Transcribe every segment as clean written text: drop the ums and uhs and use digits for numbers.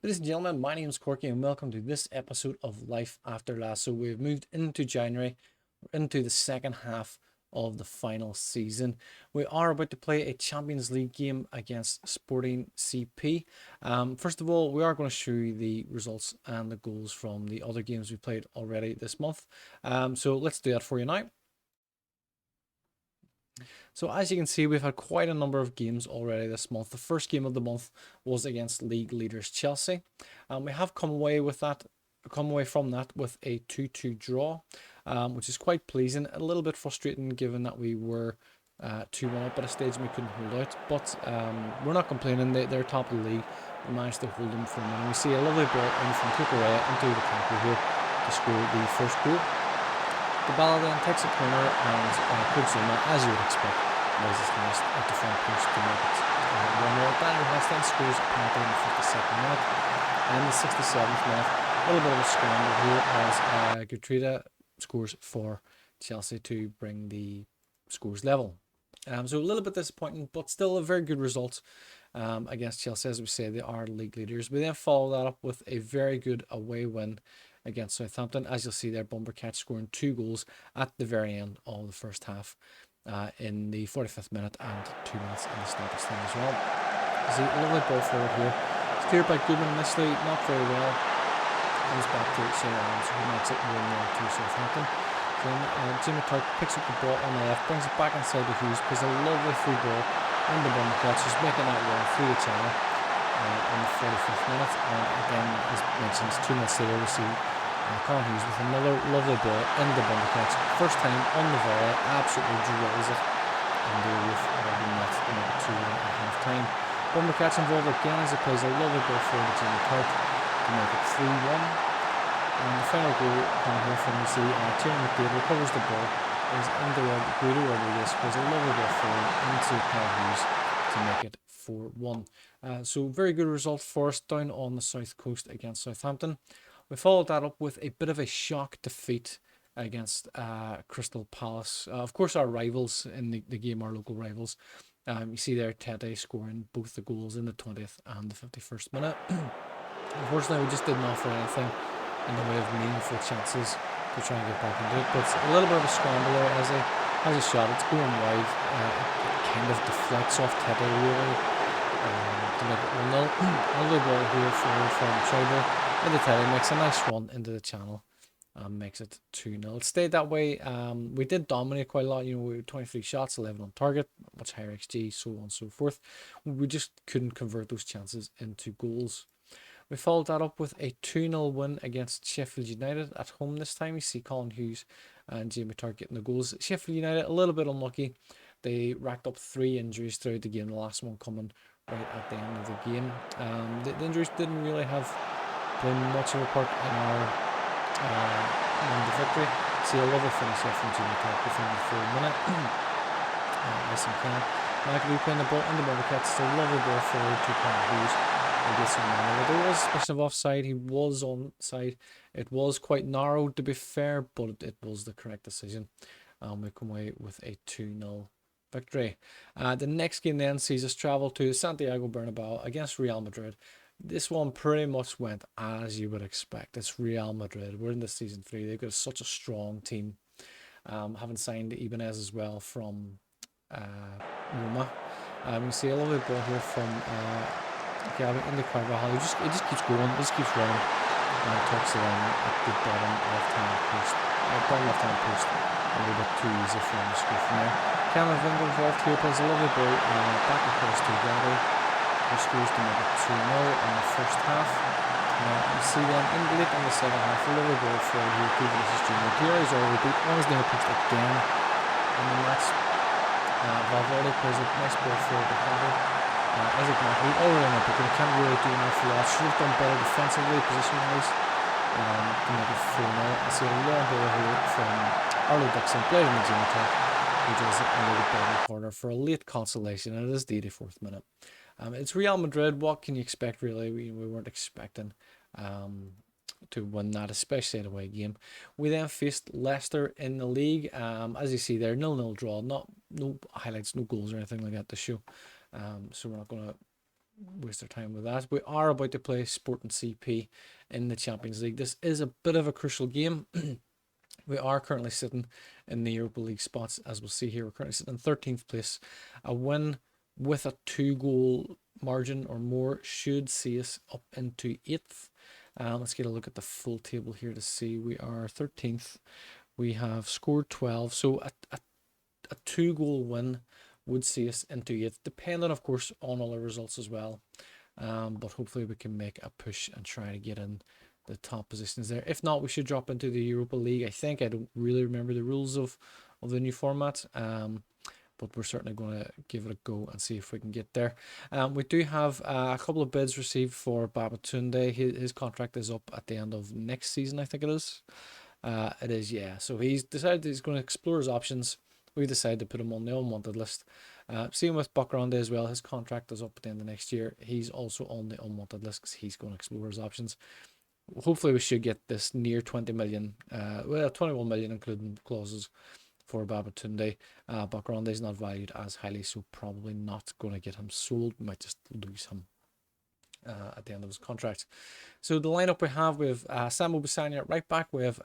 Ladies and gentlemen, my name is Korky and welcome to this episode of Life After Lasso. We've moved into January, into the second half of the final season. We are about to play a Champions League game against Sporting CP. First of all, we are going to show you the results and the goals from the other games we played already this month. So let's do that for you now. So as you can see, we've had quite a number of games already this month. The first game of the month was against league leaders Chelsea. We have come away from that with a 2-2 draw, which is quite pleasing. A little bit frustrating given that we were 2-1 up at a stage and we couldn't hold out, but we're not complaining. They're top of the league. We managed to hold them for a minute. We see a lovely ball in from Korky into the tackle here to score the first goal. The ball then takes a corner and Zuma, as you would expect, raises Hast at the front post to make it 1-0. Daniel Hast then scores a penalty in the 52nd minute. And in the 67th minute, a little bit of a scramble here as Gutrida scores for Chelsea to bring the scores level. So a little bit disappointing, but still a very good result against Chelsea. As we say, they are league leaders. We then follow that up with a very good away win against Southampton. As you'll see there, Bumbercatch scoring 2 goals at the very end of the first half in the 45th minute and 2 minutes in the stoppage time as well. See a lovely ball forward here. It's cleared by Goodman initially, not very well. Comes back to Shane Adams, who makes it 1-0 to Southampton. Then Jimmy Turk picks up the ball on the left, brings it back inside the Hughes, plays a lovely free ball into Bumbercatch, who's making that run through the channel in the 45th minute. And again, as mentioned, 2 minutes later we see Colin Hughes with another lovely ball into Bumbercatch. First time on the volley, absolutely drills it in the roof of the net to make it 2-1 at half time. Bumbercatch involved again as he plays a lovely ball forward to Jimmy Turk to make it 3-1. And the final goal coming here from Tiernan McDavid recovers the ball, is into Guido Rodriguez, plays a lovely ball forward into Colin Hughes to make it 4-1. So very good result for us down on the south coast against Southampton. We followed that up with a bit of a shock defeat against Crystal Palace. Of course, our rivals in the game, our local rivals. You see there Ted scoring both the goals in the 20th and the 51st minute. Unfortunately, we just didn't offer anything in the way of meaningful chances to try and get back into it. But it's a little bit of a scramble there as a shot. It's going wide. It kind of deflects off Ted really to make it 1-0. Another ball here from Schreiber. And the Teddy makes a nice run into the channel and makes it 2-0. It stayed that way. We did dominate quite a lot. We were 23 shots, 11 on target, much higher XG, so on and so forth. We just couldn't convert those chances into goals. We followed that up with a 2-0 win against Sheffield United at home this time. You see Colin Hughes and Jamie Tartt getting the goals. Sheffield United, a little bit unlucky. They racked up 3 injuries throughout the game, the last one coming right at the end of the game. The injuries didn't really have played much of a part in our the victory. See a lovely finish here from Jamie Tartt within the 3rd minute. Nice and clean. McAbee playing the ball in the Bumbercatch. It's a lovely ball forward to Colin Hughes. There was a suspicion of offside. He was onside. It was quite narrow to be fair, but it was the correct decision. We come away with a 2-0 victory. The next game then sees us travel to Santiago Bernabeu against Real Madrid. This one pretty much went as you would expect. It's Real Madrid. We're in the season 3. They've got such a strong team. Having signed Ibanez as well from Roma. You see a lovely ball here from Gavin in the Carvajal. It just keeps going. It just keeps running. And tucks it in at the bottom left-hand post. A little bit too easy for him to score from there. Cameron Vingle involved here, plays a lovely ball back across to Gabby, who scores to make it 2-0 in the first half. You see then late in the second half, a lovely ball forward here to Vinicius Jr. Here is already beat on his name pitched again in the match. Valverde plays a nice ball forward to Javi. Isaac McAbee already in it, but they can't really do enough for that. Should have done better defensively, position-wise, to make it 4-0. I see a long ball here from Arlo Dixon, played in the Jimmy Tech, who does it in the bottom corner for a late consolation, and it is the 84th minute. It's Real Madrid. What can you expect, really? We weren't expecting to win that, especially at a away game. We then faced Leicester in the league. As you see there, 0-0 draw. No highlights, no goals or anything like that to show. So we're not going to waste our time with that. We are about to play Sporting CP in the Champions League. This is a bit of a crucial game. We are currently sitting in the Europa League spots, as we'll see here. We're currently sitting in 13th place. A win with a 2-goal margin or more should see us up into 8th. Let's get a look at the full table here to see. We are 13th. We have scored 12. So a 2-goal win would see us into 8th, depending, of course, on all the results as well. But hopefully we can make a push and try to get in the top positions there. If not, we should drop into the Europa League. I think I don't really remember the rules of the new format, but we're certainly going to give it a go and see if we can get there. We do have a couple of bids received for Babatunde. His contract is up at the end of next season, I think it is. It is, yeah. So he's decided he's going to explore his options. We decided to put him on the unwanted list. Same with Bakrande as well. His contract is up at the end of next year. He's also on the unwanted list because he's going to explore his options. Hopefully we should get this near 20 million, well 21 million including clauses for Babatunde. Bakrande is not valued as highly, so probably not going to get him sold. We might just lose him at the end of his contract. So the lineup we have Samu Bisanya at right back, we have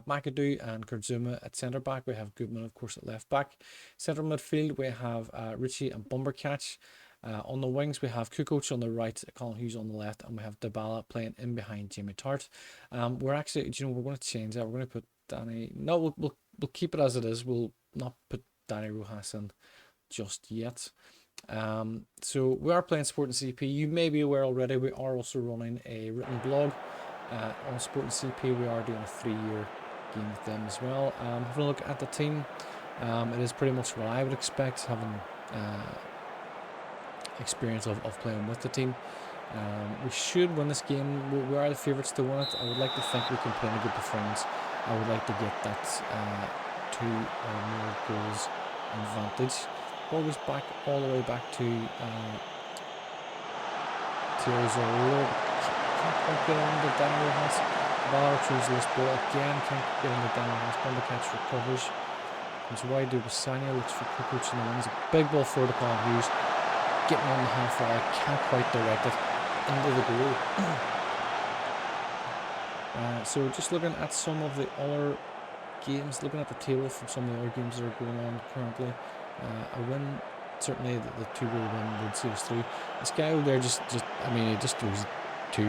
McAdoo and Kurzuma at centre back, we have Goodman of course at left back. Central midfield we have Richie and Bumbercatch. On the wings we have Kukoc on the right, Colin Hughes on the left, and we have Dybala playing in behind Jamie Tart. We're actually, we're going to change that. We're going to put Danny, no, we'll keep it as it is. We'll not put Danny Rojas in just yet. So we are playing Sporting CP. You may be aware already, we are also running a written blog on Sporting CP. We are doing a 3-year game with them as well. Having a look at the team, it is pretty much what I would expect, having experience of playing with the team. We should win this game. We are the favourites to win it. I would like to think we can put in a good performance. I would like to get that 2 or more goals advantage. Always back all the way back to Terzolo. Can't quite get on the Danny Rojas. Ball throws this ball again. Can't get on the Danny Rojas. Bumbercatch recovers. Comes wide to Bisanya. Looks for Kukoc in the wings. A big ball forward to Colin Hughes. Getting on the half wall. Can't quite direct it into the goal. So just looking at some of the other games, looking at the table from some of the other games that are going on currently. A win, certainly the 2-goal win would see us through. This guy over there just I mean, he just throws to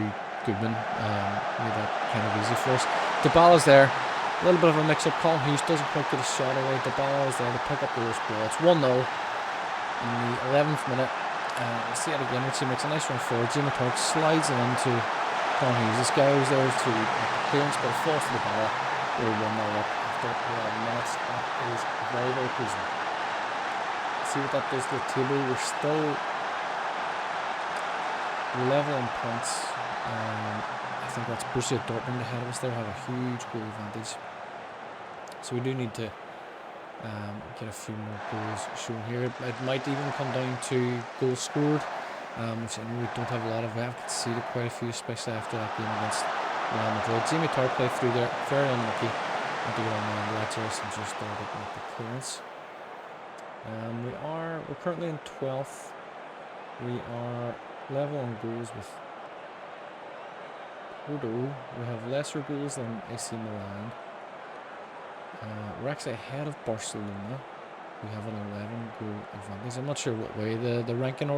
Goodman. Made that kind of easy for us. Dybala's there. A little bit of a mix-up. Colin Hughes doesn't quite get a shot away. Dybala is there to pick up the loose ball. It's 1-0 in the 11th minute. We'll see it again. Richie makes a nice run forward. Jamie Tart slides it into Colin Hughes. This guy was there to make the clearance, but it falls to Dybala. We're 1-0 up after 11 minutes. That is very, very pleasing. See what that does to the table. We're still level in points. I think that's Borussia Dortmund ahead of us. They have a huge goal advantage, so we do need to get a few more goals shown here. It might even come down to goals scored, which I know we don't have a lot of. We have conceded quite a few, especially after that game against Real Madrid. Jamie Tart played through there, very unlucky. Not to get on the ledgers and just didn't make the clearance. We're currently in 12th. We are level on goals with Porto. We have lesser goals than AC Milan. We're actually ahead of Barcelona. We have an 11-goal advantage. I'm not sure what way the ranking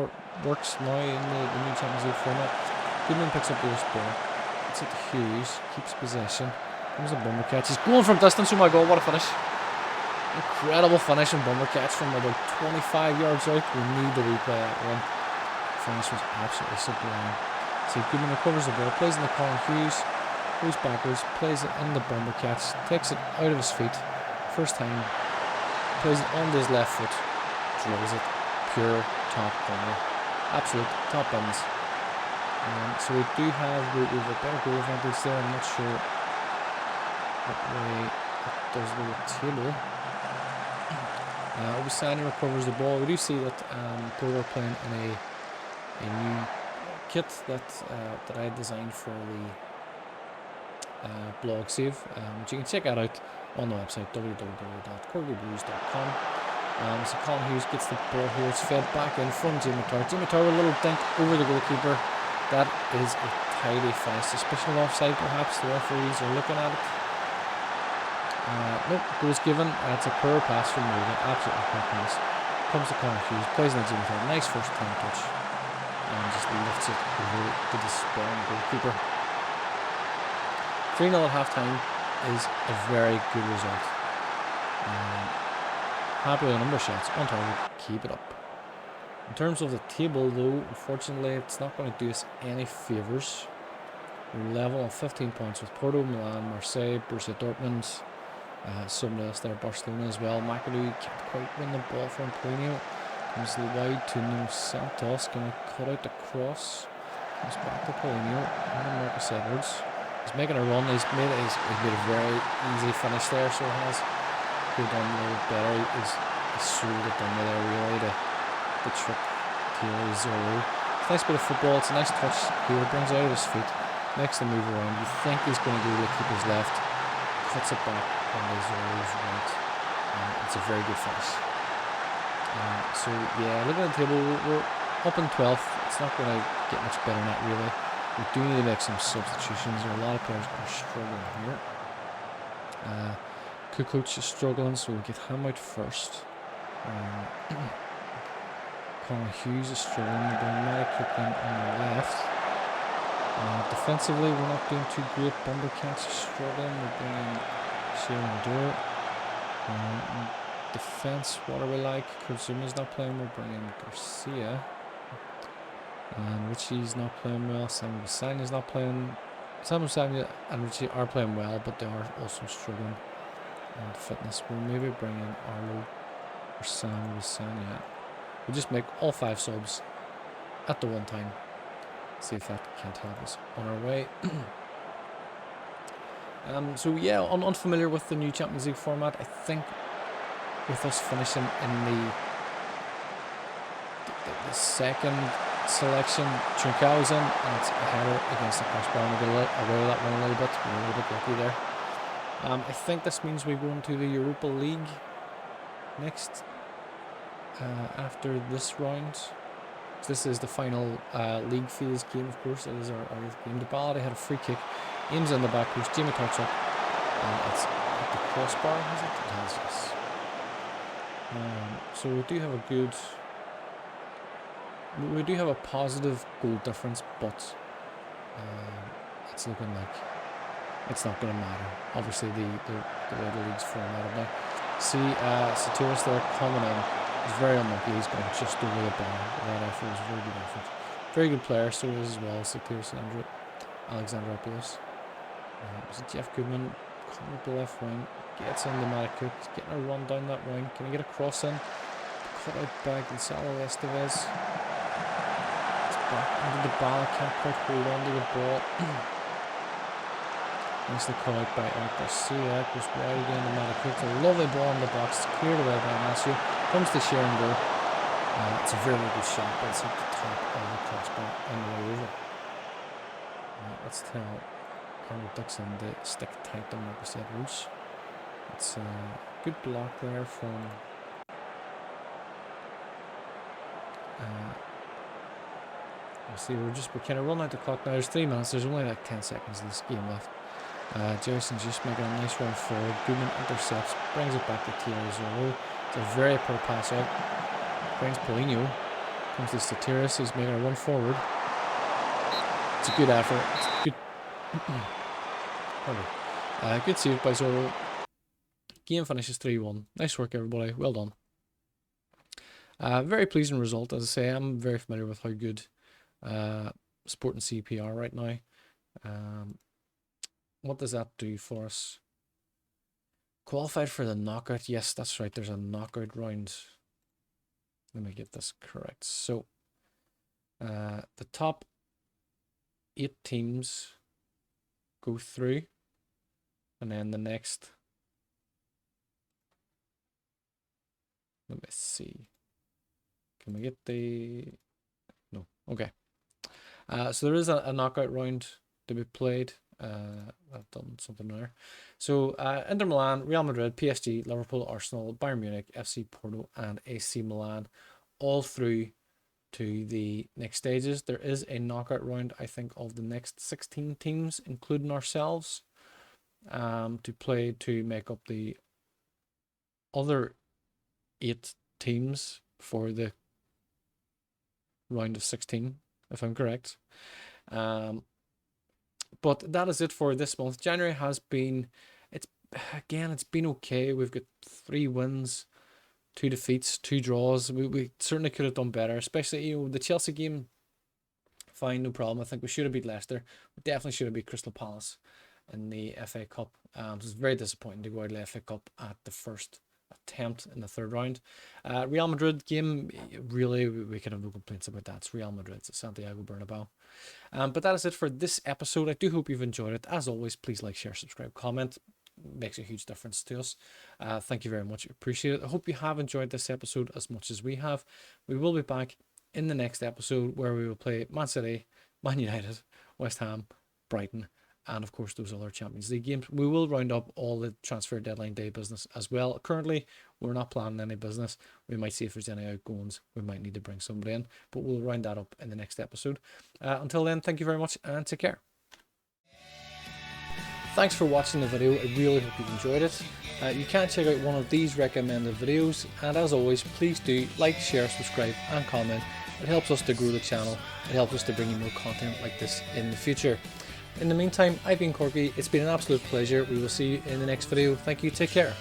works now in the new Champions League format. Goodman picks up the ball. It's at Hughes. Keeps possession. Comes a Bumbercatch. He's going from distance. Oh my god, what a finish. Incredible finish and Bumbercatch from about 25 yards out. We need to replay that one. Finish was absolutely sublime. So Goodman recovers the ball, plays in the Colin Hughes, goes backwards, plays it in the Bumbercatch, takes it out of his feet, first time, plays it onto his left foot, drills it, pure top corner, absolute top bins. So we do have a better goal advantage there. I'm not sure what way it does with the table. Obisani recovers the ball. We do see that Porto are playing in a new kit that I designed for the blog save, which you can check out on the website www.korkyblues.com. So Colin Hughes gets the ball here. It's fed back in from Jimmy Tarr. Jimmy Tarr with a little dink over the goalkeeper. That is a tidy finish. Suspicion of offside, perhaps. The referees are looking at it. Nope, goes given. It's a poor pass from Moody. Absolutely poor pass. Comes to Colin Hughes. Plays in Jimmy Tarr. Nice first time touch. And just lifts it over the despairing goalkeeper. 3-0 at half time is a very good result. Happy with the number of shots on target. Keep it up. In terms of the table, though, unfortunately, it's not going to do us any favours. We're level on 15 points with Porto, Milan, Marseille, Borussia Dortmund. Some else there, Barcelona as well. McAdoo can't quite win the ball from Polino. Comes wide to Nuno Santos. Going to cut out the cross. Comes back to Polino. And then Marcus Edwards. He's making a run. He's made a very easy finish there, so he has. Could have done a little better. He's sort of done there, really. The trick here is Zoro. It's a nice bit of football. It's a nice touch here. Brings it out of his feet. Makes the move around. You think he's going to go to the keeper's left. Cuts it back on the Zoro's right. It's a very good finish. So yeah, looking at the table, we're up in 12th. It's not going to get much better than that, really. We do need to make some substitutions. There are a lot of players are struggling here. Kukoc is struggling, so we'll get him out first. Colin Hughes is struggling. We're doing Medicook on the left. Defensively, we're not doing too great. Bombercats are struggling. We're bringing Sharon Dur. Defense, what are we like? Kurzuma's not playing. We're bringing Garcia. And Richie's not playing well. Samuel Bisagna's not playing. Samuel Bisagna and Richie are playing well, but they are also struggling on fitness. We'll maybe bring in Arlo or Samuel Bisagna. We'll just make all 5 subs at the one time. See if that can't help us on our way. So yeah, unfamiliar with the new Champions League format. I think with us finishing in the second selection, Trincão's in, and it's a header against the crossbar. We get away with that one a little bit. We're a little bit lucky there. I think this means we go into the Europa League next after this round. This is the final league phase game, of course. It is our game. Dybala had a free kick, aims in the back post. Jamie touch up, and it's at the crossbar. Is it? It has, yes. So we do have a good. We do have a positive goal difference, but it's looking like it's not going to matter. Obviously, the way the league's formatted now. See, Satiris there coming in. He's very unlucky. He's gone just over the bar. That effort was a very good effort. Very good player, so is as well. Satiris Alexandropoulos. Was it Jeff Goodman coming up the left wing? Gets in the Medicook. Getting a run down that wing. Can he get a cross in? Cut out by Gonzalo Estevez. It's back into the ball. Can't quite hold on to the ball. Nicely cut out by Eric Garcia. Goes wide again to Medicook. A lovely ball in the box. It's cleared away by Matthew. Comes to Sharon Goal. It's a very good shot, but it's at the top of the crossbar on the way over. Let's tell Arnold Dixon to stick tight to Marcus Edwards. It's a good block there from see, we're kind of running out the clock now. There's 3 minutes. There's only like 10 seconds of this game left. Jason's just making a nice run forward. Goodman intercepts, brings it back to Thierry Zoro. It's a very poor pass out. Brings Paulinho. Comes to Satiris. He's making a run forward. It's a good effort. It's good. Good save by Zoro. Game finishes 3-1. Nice work, everybody. Well done. Very pleasing result. As I say, I'm very familiar with how good Sport and CP are right now. What does that do for us? Qualified for the knockout. Yes, that's right. There's a knockout round. Let me get this correct. So, the top 8 teams go through, and then the next. Let me see. Can we get the? No. Okay. So there is a knockout round to be played. I've done something there. So Inter Milan, Real Madrid, PSG, Liverpool, Arsenal, Bayern Munich, FC Porto, and AC Milan, all through to the next stages. There is a knockout round, I think, of the next 16 teams, including ourselves, to play to make up the other 8 teams for the round of 16, if I'm correct. But that is it for this month. January has been, it's been okay. We've got 3 wins, 2 defeats, 2 draws. We certainly could have done better, especially, the Chelsea game. Fine, no problem. I think we should have beat Leicester. We definitely should have beat Crystal Palace in the FA Cup. It was very disappointing to go out of the FA Cup at the first attempt in the 3rd round. Real Madrid game, really, we can have no complaints about that. It's Real Madrid. It's Santiago Bernabeu. But that is it for this episode. I do hope you've enjoyed it. As always, please like, share, subscribe, comment. It makes a huge difference to us. Thank you very much. Appreciate it. I hope you have enjoyed this episode as much as we have. We will be back in the next episode where we will play Man City, Man United, West Ham, Brighton, and of course those other Champions League games. We will round up all the transfer deadline day business as well. Currently, we're not planning any business. We might see if there's any outgoings. We might need to bring somebody in, but we'll round that up in the next episode. Until then, thank you very much and take care. Thanks for watching the video. I really hope you've enjoyed it. You can check out one of these recommended videos, and as always, please do like, share, subscribe and comment. It helps us to grow the channel. It helps us to bring you more content like this in the future. In the meantime, I've been Korky. It's been an absolute pleasure. We will see you in the next video. Thank you. Take care.